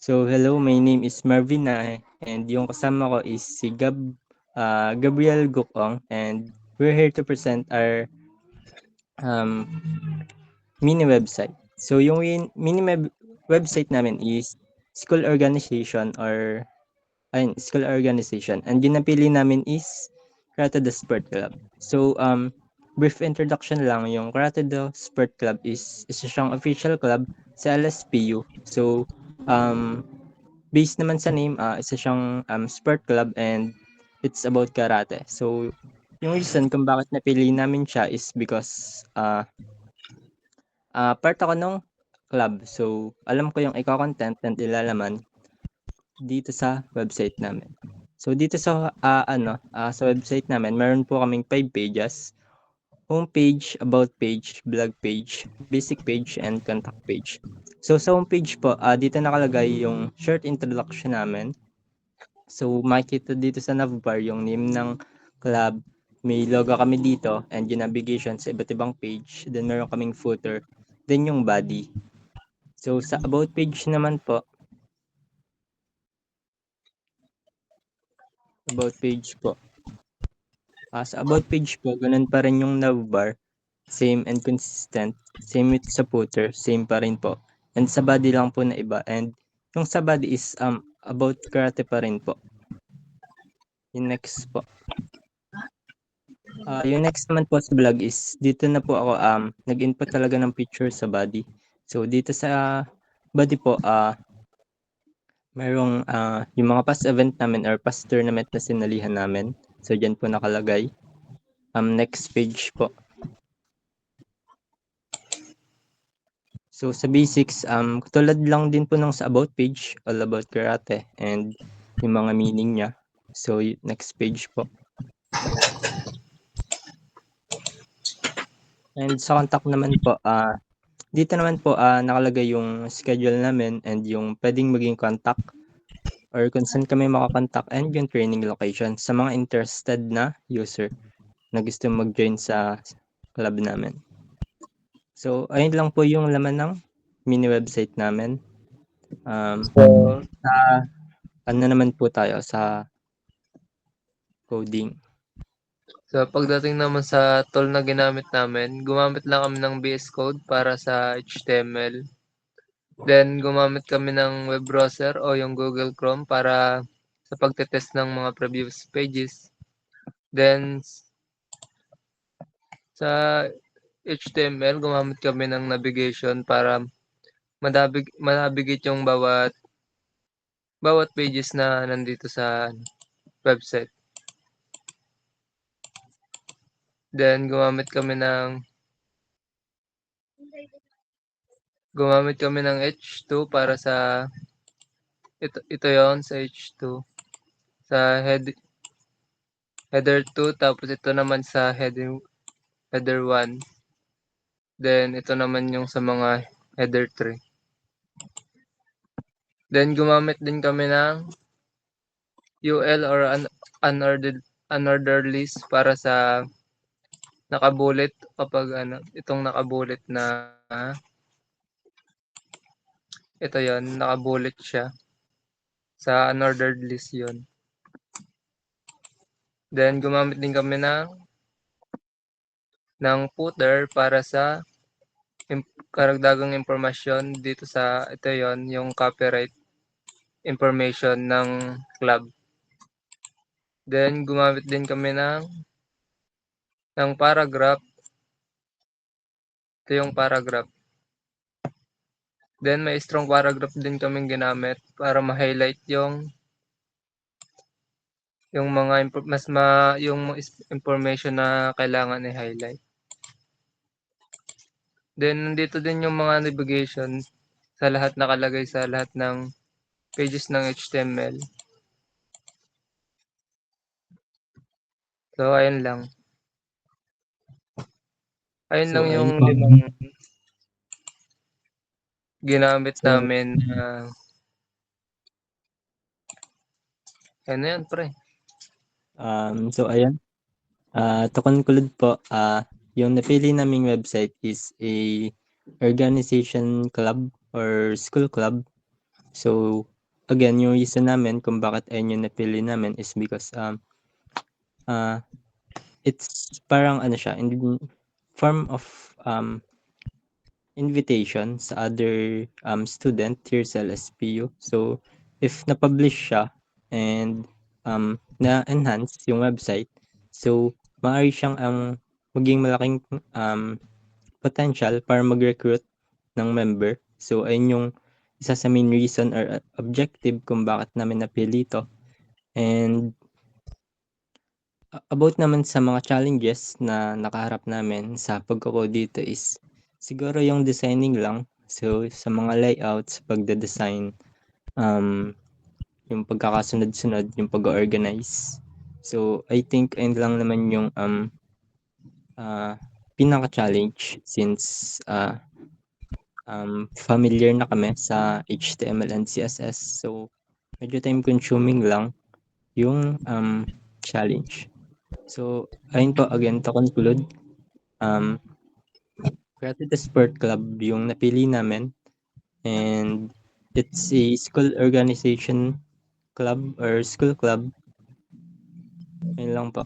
So hello, my name is Marvin Nahe and yung kasama ko is si Gabriel Gukong and we're here to present our um, mini website. So yung website namin is school organization or school organization and yung napili namin is Karate the Sport Club. So brief introduction lang, yung Karate the Sport Club is isa siyang official club sa LSPU. So um, based naman sa name, isa siyang sport club and it's about karate. So yung reason kung bakit napili namin siya is because part ako nung club. So alam ko yung iko-content and ilalaman dito sa website namin. So dito sa website namin, meron po kaming 5 pages. Homepage, about page, blog page, basic page, and contact page. So sa homepage po, dito nakalagay yung short introduction namin. So makikita dito sa navbar yung name ng club, may logo kami dito and yung navigation sa iba't ibang page, then meron kaming footer, then yung body. So sa about page naman po, about page po. Sa about page po, ganun pa rin yung navbar, same and consistent, same with sa footer, same pa rin po. And sa body lang po na iba and yung sa body is about karate pa rin po. Yung next po. Yung next naman po sa vlog is dito na po ako nag-input talaga ng picture sa body. So dito sa body po mayroong yung mga past event namin or past tournament na sinalihan namin. So diyan po nakalagay. Next page po. So sa basics tulad lang din po ng sa about page, all about karate and yung mga meaning niya. So next page po. And sa contact naman po dito naman po nakalagay yung schedule namin and yung pwedeng maging contact or kung saan kami makakontak and yung training location sa mga interested na user na gusto mag-join sa club namin. So, ayun lang po yung laman ng mini website namin. Sa ano naman po tayo sa coding. So, pagdating naman sa tool na ginamit namin, gumamit lang kami ng VS Code para sa HTML. Then, gumamit kami ng web browser o yung Google Chrome para sa pagtetest ng mga previous pages. Then, sa HTML, gumamit kami ng navigation para manavigate yung bawat pages na nandito sa website. Then, gumamit kami ng H2 para sa ito yon sa H2 sa header 2 tapos ito naman sa header 1. Then ito naman yung sa mga header 3. Then gumamit din kami ng UL or unordered list para sa nakabulit kapag itong nakabulit na ito yon nakabulit siya sa unordered list yon. Then gumamit din kami ng footer para sa karagdagang impormasyon dito sa ito yon yung copyright information ng club. Then gumamit din kami ng paragraph. Ito yung paragraph. Then may strong paragraph din kaming ginamit para ma-highlight yung mga yung information na kailangan i-highlight. Then nandito din yung mga navigation sa lahat nakalagay sa lahat ng pages ng HTML. So ayun lang. Ayun So, lang ayun yung po. limang ginamit So, namin ano yan pre? so ayan. To conclude po, yung napili naming website is a organization club or school club So, again, yung reason namin kung bakit ayun yung napili namin is because it's parang ano siya, in form of invitation sa other student here sa LSPU. So, if na-publish siya and na-enhance yung website, so maaari siyang maging malaking potential para mag-recruit ng member. So, ayun yung isa sa main reason or objective kung bakit namin napili ito. And about naman sa mga challenges na nakaharap namin sa pagko-code dito is siguro yung designing lang. So, sa mga layouts, pagde-design, yung pagkakasunod-sunod, yung pag-organize. So, I think ayun lang naman yung pinaka-challenge since familiar na kami sa HTML and CSS. So, medyo time consuming lang yung challenge. So, ayun po, again, to conclude, Creative Sport Club yung napili namin and it's a school organization club or school club. Ayun lang po.